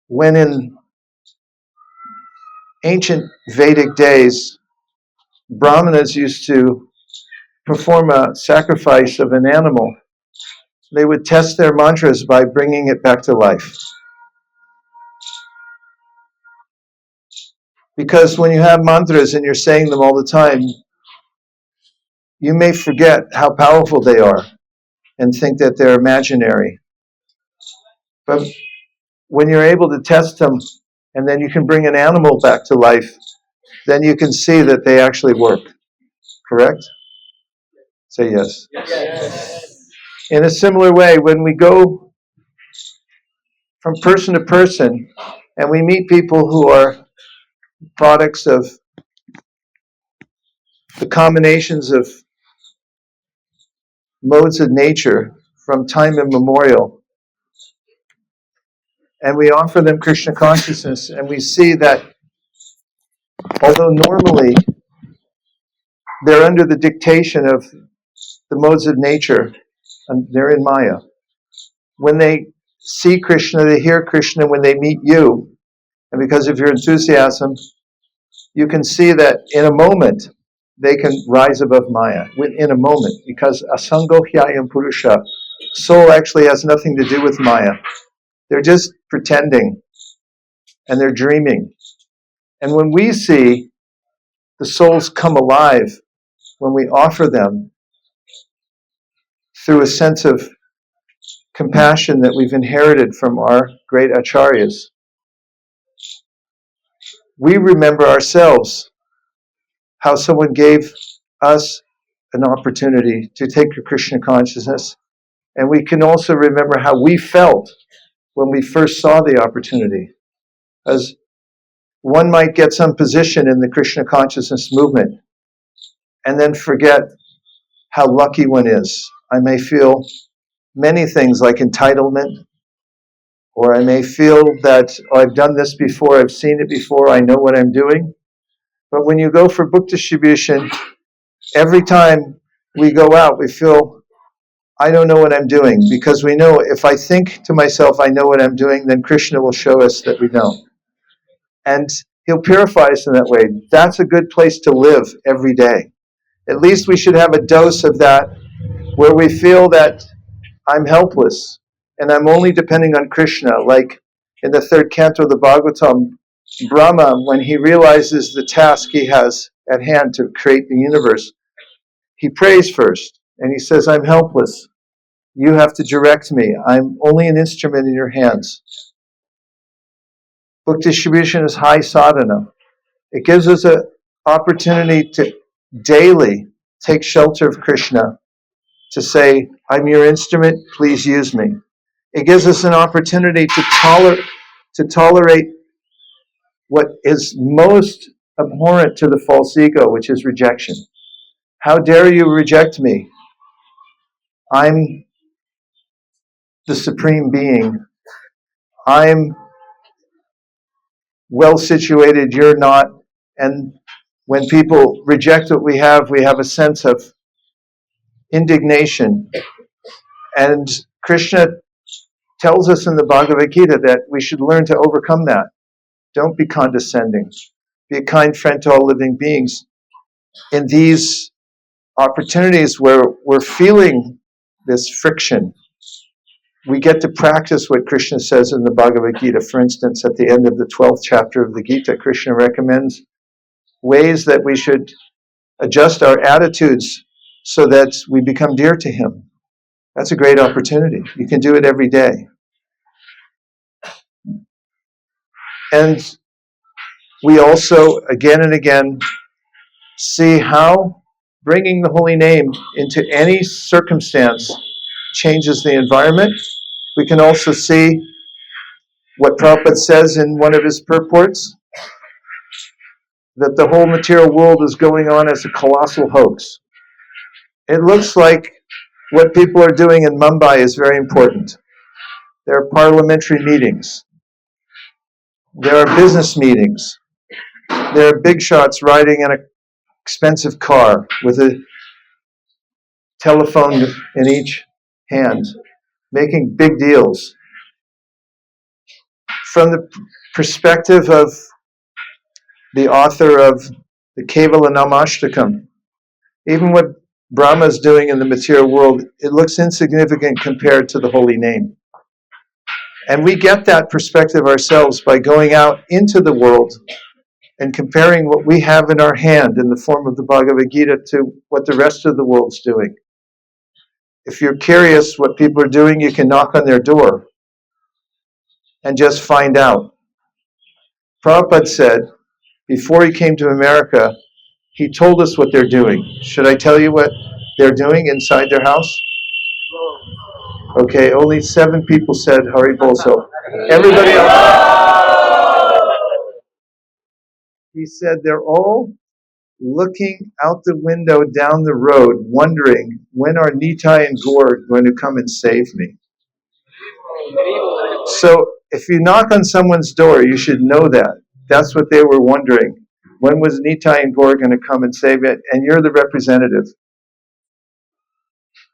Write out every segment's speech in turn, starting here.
when in ancient Vedic days, Brahmanas used to perform a sacrifice of an animal, they would test their mantras by bringing it back to life. Because when you have mantras and you're saying them all the time, you may forget how powerful they are and think that they're imaginary. But when you're able to test them and then you can bring an animal back to life, then you can see that they actually work. Correct? Say yes. Yes. In a similar way, when we go from person to person and we meet people who are products of the combinations of modes of nature from time immemorial, and we offer them Krishna consciousness, and we see that although normally they're under the dictation of the modes of nature, and they're in Maya, when they see Krishna, they hear Krishna, when they meet you, and because of your enthusiasm, you can see that in a moment they can rise above Maya, in a moment, because asango hyayam purusha, soul actually has nothing to do with Maya. They're just pretending, and they're dreaming. And when we see the souls come alive, when we offer them through a sense of compassion that we've inherited from our great acharyas, we remember ourselves how someone gave us an opportunity to take a Krishna consciousness, and we can also remember how we felt when we first saw the opportunity. As one might get some position in the Krishna consciousness movement and then forget how lucky one is. I may feel many things like entitlement, or I may feel that I've done this before, I've seen it before, I know what I'm doing. But when you go for book distribution, every time we go out, we feel, I don't know what I'm doing, because we know if I think to myself, I know what I'm doing, then Krishna will show us that we don't. And he'll purify us in that way. That's a good place to live every day. At least we should have a dose of that where we feel that I'm helpless and I'm only depending on Krishna. Like in the third canto of the Bhagavatam, Brahma, when he realizes the task he has at hand to create the universe, he prays first and he says, I'm helpless. You have to direct me. I'm only an instrument in your hands. Book distribution is high sadhana. It gives us an opportunity to daily take shelter of Krishna, to say, I'm your instrument, please use me. It gives us an opportunity to tolerate what is most abhorrent to the false ego, which is rejection. How dare you reject me? I'm the supreme being. I'm well situated, you're not. And when people reject what we have a sense of indignation. And Krishna tells us in the Bhagavad Gita that we should learn to overcome that. Don't be condescending. Be a kind friend to all living beings. In these opportunities where we're feeling this friction, we get to practice what Krishna says in the Bhagavad Gita. For instance, at the end of the 12th chapter of the Gita, Krishna recommends ways that we should adjust our attitudes so that we become dear to him. That's a great opportunity. You can do it every day. And we also, again and again, see how bringing the holy name into any circumstance changes the environment. We can also see what Prabhupada says in one of his purports, that the whole material world is going on as a colossal hoax. It looks like what people are doing in Mumbai is very important. There are parliamentary meetings. There are business meetings. There are big shots riding in an expensive car with a telephone in each hand, making big deals. from the perspective of the author of the Kevala Namashtakam, even what Brahma is doing in the material world, it looks insignificant compared to the holy name. And we get that perspective ourselves by going out into the world and comparing what we have in our hand in the form of the Bhagavad Gita to what the rest of the world's doing. If you're curious what people are doing, you can knock on their door and just find out. Prabhupada said, before he came to America, he told us what they're doing. Should I tell you what they're doing inside their house? Okay, only 7 people said Hari Bol, so everybody else. He said they're all looking out the window down the road, wondering, when are Nitai and Gaur going to come and save me? So if you knock on someone's door, you should know that. That's what they were wondering. When was Nitai and Gaur going to come and save it? And you're the representative.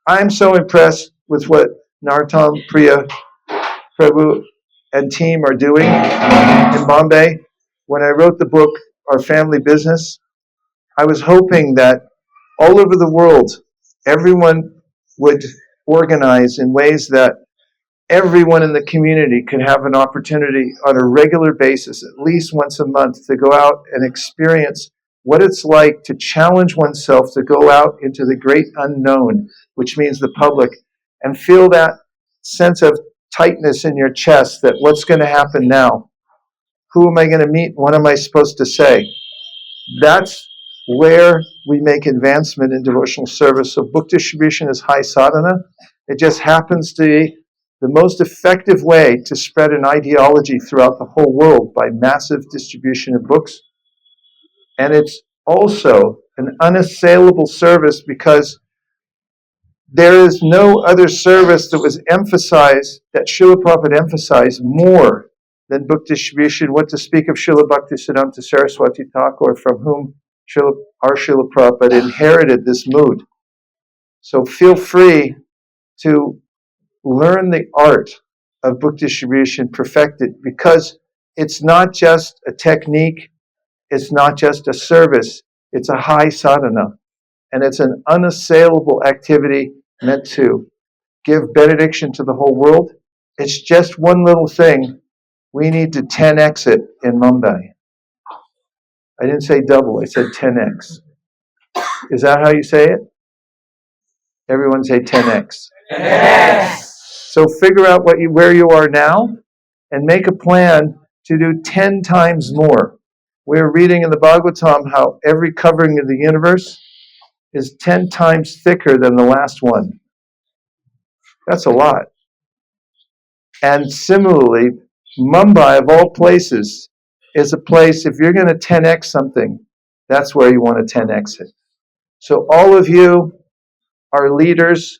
I'm so impressed with what Narottam, Priya, Prabhu, and team are doing in Bombay. When I wrote the book, Our Family Business, I was hoping that all over the world, everyone would organize in ways that everyone in the community could have an opportunity on a regular basis, at least once a month, to go out and experience what it's like to challenge oneself to go out into the great unknown, which means the public, and feel that sense of tightness in your chest that what's going to happen now? Who am I going to meet? What am I supposed to say? That's where we make advancement in devotional service. So book distribution is high sadhana. It just happens to be the most effective way to spread an ideology throughout the whole world by massive distribution of books. And it's also an unassailable service because there is no other service that was emphasized, that Srila Prabhupada emphasized more than book distribution. What to speak of Srila Bhaktisiddhanta Saraswati Thakur, from whom our Srila Prabhupada inherited this mood. So feel free to learn the art of book distribution, perfect it, because it's not just a technique, it's not just a service, it's a high sadhana. And it's an unassailable activity meant to give benediction to the whole world. It's just one little thing. We need to 10x it in Mumbai. I didn't say double, I said 10x. Is that how you say it? Everyone say 10x. 10x. So figure out where you are now and make a plan to do 10 times more. We're reading in the Bhagavatam how every covering of the universe is 10 times thicker than the last one. That's a lot. And similarly, Mumbai, of all places, is a place, if you're going to 10x something, that's where you want to 10x it. So all of you are leaders,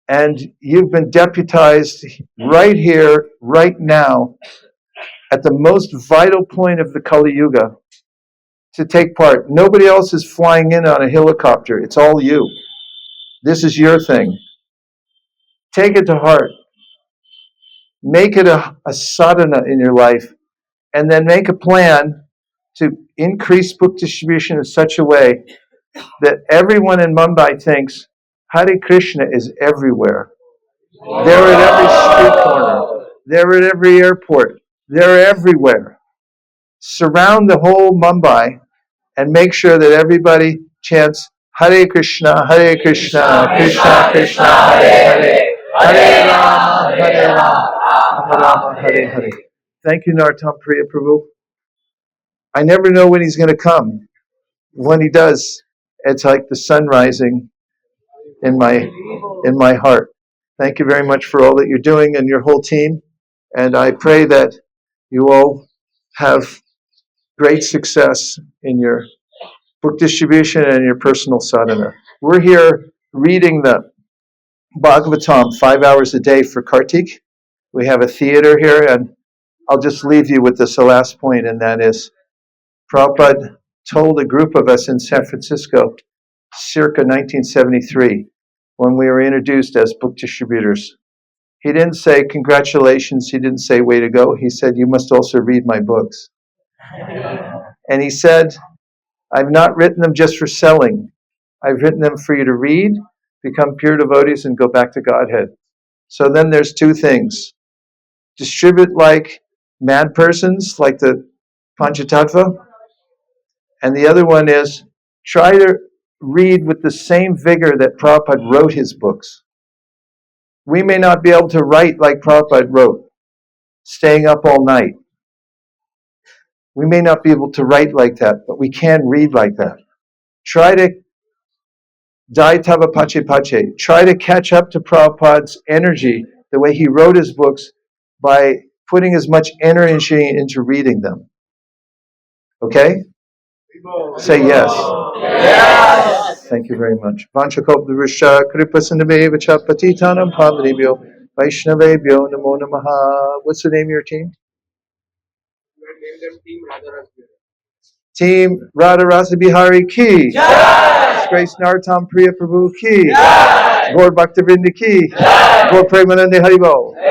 and you've been deputized right here, right now, at the most vital point of the Kali Yuga, to take part. Nobody else is flying in on a helicopter. It's all you. This is your thing. Take it to heart. Make it a sadhana in your life, and then make a plan to increase book distribution in such a way that everyone in Mumbai thinks Hare Krishna is everywhere. They're at every street corner. They're at every airport. They're everywhere. Surround the whole Mumbai and make sure that everybody chants Hare Krishna, Krishna Krishna, Hare Hare, Hare Rama, Rama Rama, Hare Hare. Thank you, Narottam Priya Prabhu. I never know when he's going to come. When he does, it's like the sun rising in my heart. Thank you very much for all that you're doing and your whole team. And I pray that you all have great success in your book distribution and your personal sadhana. We're here reading the Bhagavatam 5 hours a day for Kartik. We have a theater here, and I'll just leave you with this last point, and that is Prabhupada told a group of us in San Francisco circa 1973, when we were introduced as book distributors. He didn't say, congratulations. He didn't say, way to go. He said, you must also read my books. And he said, I've not written them just for selling. I've written them for you to read, become pure devotees, and go back to Godhead. So then there's two things. Distribute like mad persons, like the Panchatattva. And the other one is try to read with the same vigor that Prabhupada wrote his books. We may not be able to write like Prabhupada wrote, staying up all night. We may not be able to write like that, but we can read like that. Try to Dai Tava Pache Pache. Try to catch up to Prabhupada's energy, the way he wrote his books, by putting as much energy into reading them. Okay? Say yes. Yes. Thank you very much. Vanchakopdurusha Kripasanave Vachapatitanam Pavanebhyo Vaishnavebhyo Namo Namaha. What's the name of your team? Team Radha Rasa Bihari Ki. Jai. Grace Nartam Priya Prabhu Ki. Jai. Gaur Bhaktivinoda Ki. Gaur Premanande Haribol.